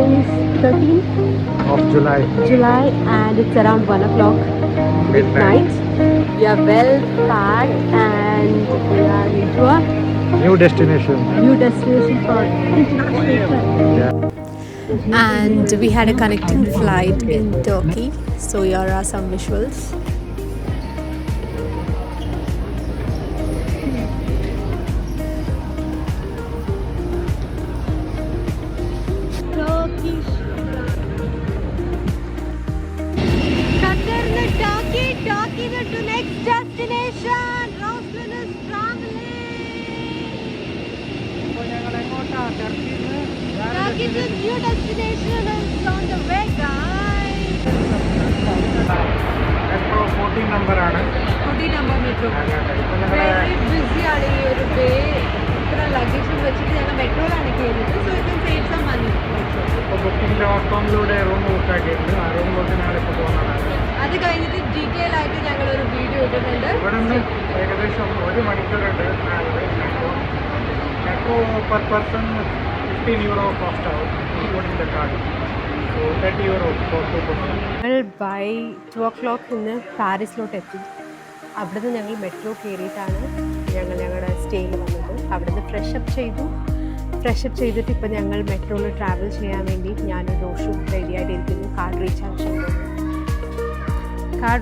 Today is 13th of July and it's around 1 o'clock midnight. We are well packed and we are into a new destination for international trip. Yeah. And we had a connecting flight in Turkey. So here are some visuals. Turkey to next destination. Roslyn is traveling. Turkey to new destination is on the way, guys. Metro 14 number ആണ്. 14 number metro. Very busy ആണ് ഈ ഒരു day. ഇത്ര luggage വെച്ചിട്ട് ഞങ്ങൾ മെട്രോയിലാണ് കയറിയത്. So you can save some money. ഇപ്പോൾ booking.com-ലൂടെ room book ആക്കിയിട്ടുണ്ട്. ആ റൂമിലോട്ട് ഞങ്ങളിപ്പോൾ പോകുന്നതാണ്. അത് കഴിഞ്ഞിട്ട് ഡീറ്റെയിൽ ആയിട്ട് ഞങ്ങൾ ഒരു വീഡിയോ ഇടുന്നുണ്ട്. ഇവിടെ നിന്ന് ഏകദേശം 1 മണിക്കൂറുണ്ട് മെട്രോ പെർ പേഴ്സൺ €15 കോസ്റ്റ് ആവും including the card. So €30 for 2 person. ഞങ്ങൾ ബൈ 2 o'clock ഇന്ന് പാരീസിലോട്ട് എത്തി. അവിടുന്ന് ഞങ്ങൾ മെട്രോ കയറിയിട്ടാണ് ഞങ്ങളുടെ സ്റ്റേയിൽ വന്നത്. അവിടുന്ന് ഫ്രഷപ്പ് ചെയ്തിട്ട് ഇപ്പം ഞങ്ങൾ മെട്രോയിൽ ട്രാവൽ ചെയ്യാൻ വേണ്ടി ഞാനും റോഷും റെഡി ആയിട്ടിരിക്കുന്നു. കാർഡ്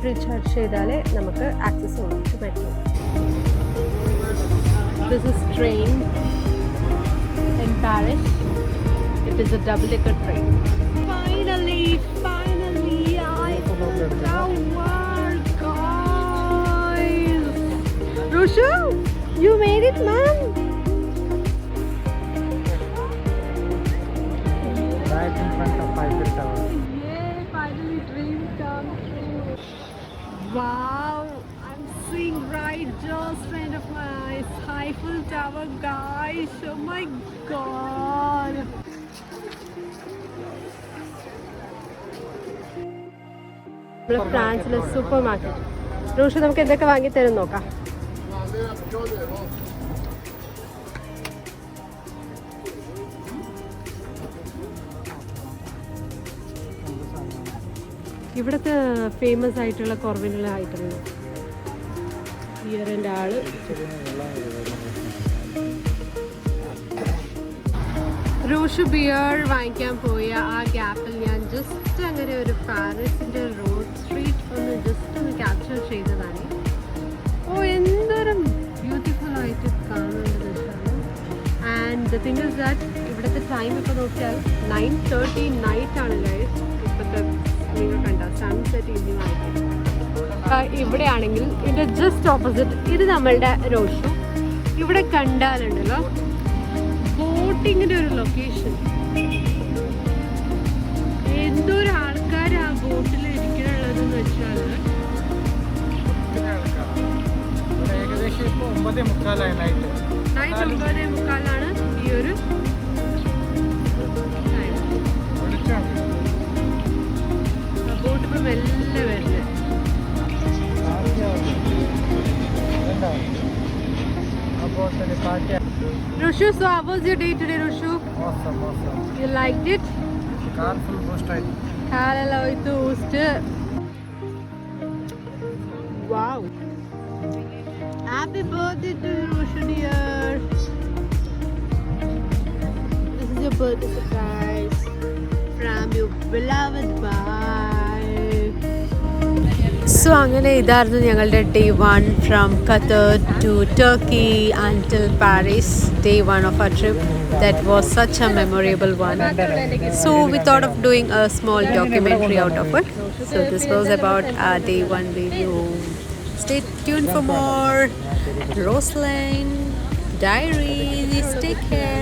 റീചാർജ് ചെയ്താലേ നമുക്ക് ആക്സസ് ഉള്ളൂ to metro. This is train in Paris. It is a double decker train. Finally, I covered, guys. Roshu, you made it, man. Right in front of Eiffel Tower. Yay, finally dream come true. Wow, I'm seeing right just in front of my eyes. Eiffel Tower, guys. Oh my god. ഫ്രാൻസിലെ super market. Roshu നമുക്ക് എന്തൊക്കെ വാങ്ങി തരും നോക്കാം. ഇവിടുത്തെ famous ആയിട്ടുള്ള കുറവിനുള്ള ഐറ്റങ്ങൾ ഇയറിൻ്റെ ആള്. റോഷു ബിയർ വാങ്ങിക്കാൻ പോയ ആ ഗ്യാപ്പിൽ ഞാൻ ജസ്റ്റ് അങ്ങനെ ഒരു പാരീസിൻ്റെ റോഡ് സ്ട്രീറ്റ് ഒന്ന് ക്യാപ്ചർ ചെയ്തതാണ്. എന്തൊരു ബ്യൂട്ടിഫുൾ ആയിട്ട് കാണേണ്ടത് വെച്ചാണ്. And the thing is that ഇവിടുത്തെ ടൈം ഇപ്പോൾ നോക്കിയാൽ 9:30 നൈറ്റ് ആണ് ഗൈസ്. ഇപ്പോഴത്തെ നിങ്ങൾ കണ്ട സൺസെറ്റ് ഈവനിങ് ആയിട്ട്. ഇവിടെയാണെങ്കിൽ ഇതിൻ്റെ ജസ്റ്റ് ഓപ്പോസിറ്റ് ഇത് നമ്മളുടെ റോഷു. ഇവിടെ കണ്ടാലുണ്ടല്ലോ ബോട്ടിങ്ങിൻ്റെ ഒരു ലൊക്കേഷൻ. എന്തൊരു ആൾക്കാർ ആ ബോട്ടിൽ ഇരിക്കാനുള്ളതെന്ന് വെച്ചാൽ ഏകദേശം ഇപ്പോൾ 9:45 നൈറ്റ് 9:45 ഈ ഒരു ബോട്ട് ഇപ്പം മെല്ലെ വരുന്നത്. Rushu, so how was your day today, Rushu? Awesome. You liked it? Car full boost ആയി. Hello, boost. Wow. Happy birthday to Rushu, dear. This is your birthday surprise from your beloved wife. So അങ്ങനെ ഇതായിരുന്നു ഞങ്ങളുടെ day 1 from Qatar to Turkey until Paris. Day 1 of our trip. That was such a memorable one. So we thought of doing a small documentary out of it. So this was about our day 1 review. Stay tuned for more Roslyn Diaries. Take care.